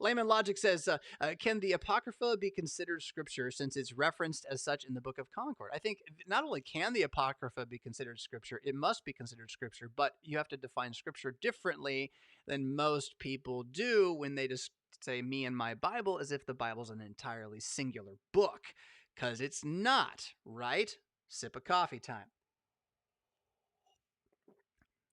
Layman Logic says, can the Apocrypha be considered scripture since it's referenced as such in the Book of Concord? I think not only can the Apocrypha be considered scripture, it must be considered scripture, but you have to define scripture differently than most people do when they just say me and my Bible as if the Bible's an entirely singular book, because it's not, right? Sip of coffee time.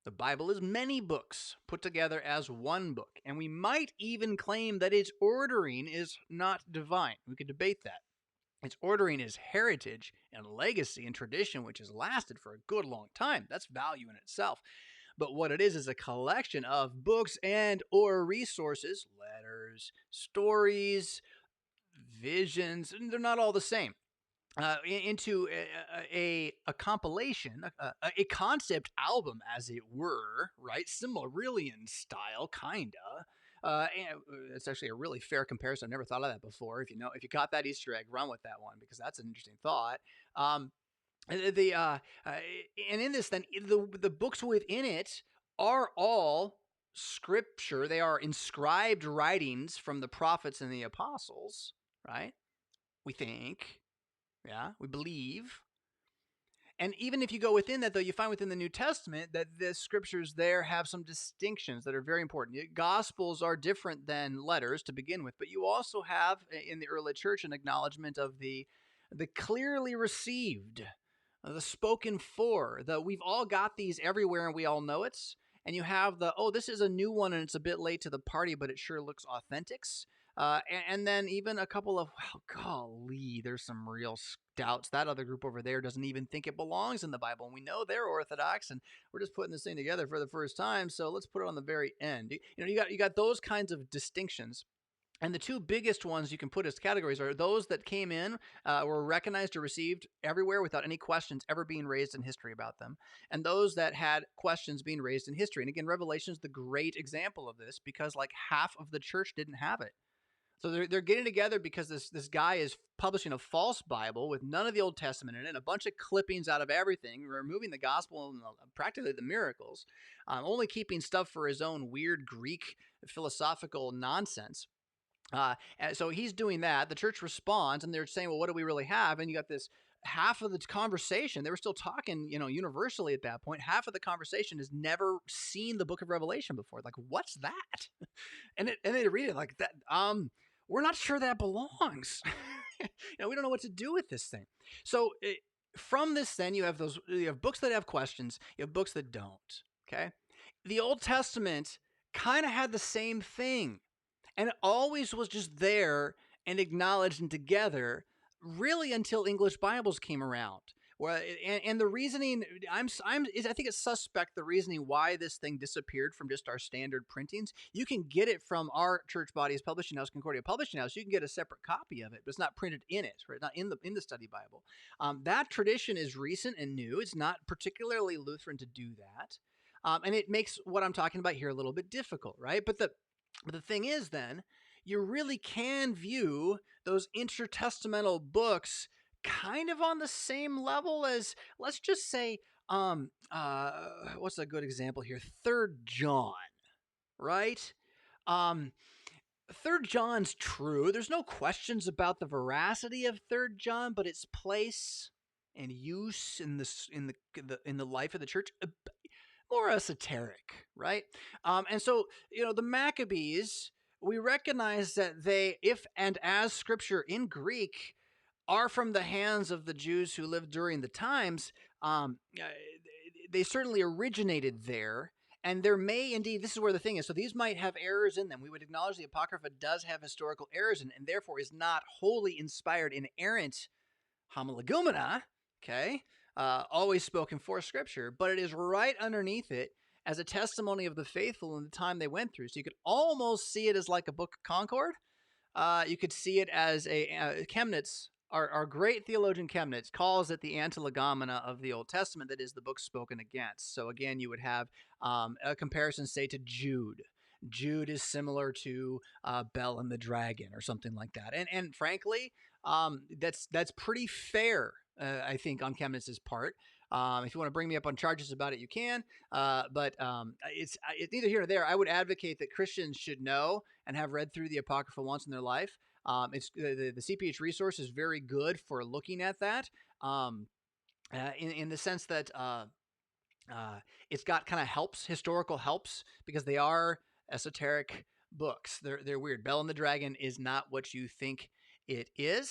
The Bible is many books put together as one book, and we might even claim that its ordering is not divine. We could debate that. Its ordering is heritage and legacy and tradition, which has lasted for a good long time. That's value in itself. But what it is a collection of books and or resources, letters, stories, visions, and they're not all the same. Into a compilation, a concept album, as it were, right? Silmarillion style, kinda. And it's actually a really fair comparison. I've never thought of that before. If you got that Easter egg, run with that one because that's an interesting thought. And in this, then the books within it are all scripture. They are inscribed writings from the prophets and the apostles, right? We think. Yeah, we believe. And even if you go within that, though, you find within the New Testament that the scriptures there have some distinctions that are very important. Gospels are different than letters to begin with, but you also have in the early church an acknowledgement of the clearly received, the spoken for. We've all got these everywhere and we all know it. And you have this is a new one and it's a bit late to the party, but it sure looks authentics. And then even a couple of, golly, there's some real doubts. That other group over there doesn't even think it belongs in the Bible. And we know they're Orthodox and we're just putting this thing together for the first time. So let's put it on the very end. You got those kinds of distinctions. And the two biggest ones you can put as categories are those that came in, were recognized or received everywhere without any questions ever being raised in history about them, and those that had questions being raised in history. And again, Revelation is the great example of this because like half of the church didn't have it. So they're getting together because this guy is publishing a false Bible with none of the Old Testament in it, a bunch of clippings out of everything, removing the gospel and practically the miracles, only keeping stuff for his own weird Greek philosophical nonsense. So he's doing that. The church responds, and they're saying, well, what do we really have? And you got this half of the conversation. They were still talking, universally at that point. Half of the conversation has never seen the book of Revelation before. Like, what's that? And they read it like that. We're not sure that belongs. We don't know what to do with this thing. So from this, then you have books that have questions. You have books that don't. Okay. The Old Testament kind of had the same thing. And it always was just there and acknowledged and together, really until English Bibles came around. And the reasoning, I think it's suspect the reasoning why this thing disappeared from just our standard printings. You can get it from our church body's publishing house, Concordia Publishing House. You can get a separate copy of it, but it's not printed in it, right? Not in the study Bible. That tradition is recent and new. It's not particularly Lutheran to do that. And it makes what I'm talking about here a little bit difficult, right? But the thing is, then, you really can view those intertestamental books kind of on the same level as, let's just say, what's a good example here? 3rd John, right? 3rd John's true. There's no questions about the veracity of 3rd John, but its place and use in the life of the church, more esoteric, right? And so, the Maccabees, we recognize that they, if and as scripture in Greek, are from the hands of the Jews who lived during the times. They certainly originated there. And there may indeed, this is where the thing is, so these might have errors in them. We would acknowledge the Apocrypha does have historical errors in it, and therefore is not wholly inspired, inerrant homilegumena, okay? Always spoken for Scripture, but it is right underneath it as a testimony of the faithful in the time they went through. So you could almost see it as like a Book of Concord. You could see it as Chemnitz, our great theologian Chemnitz, calls it the antilegomena of the Old Testament, that is the book spoken against. So again, you would have a comparison, say, to Jude. Jude is similar to Bel and the Dragon or something like that. And frankly, that's pretty fair, I think, on Chemnitz's part. If you want to bring me up on charges about it, you can. But it's neither here nor there. I would advocate that Christians should know and have read through the Apocrypha once in their life. It's the CPH resource is very good for looking at that. In the sense that it's got kind of historical helps, because they are esoteric books. They're weird. Bell and the Dragon is not what you think it is.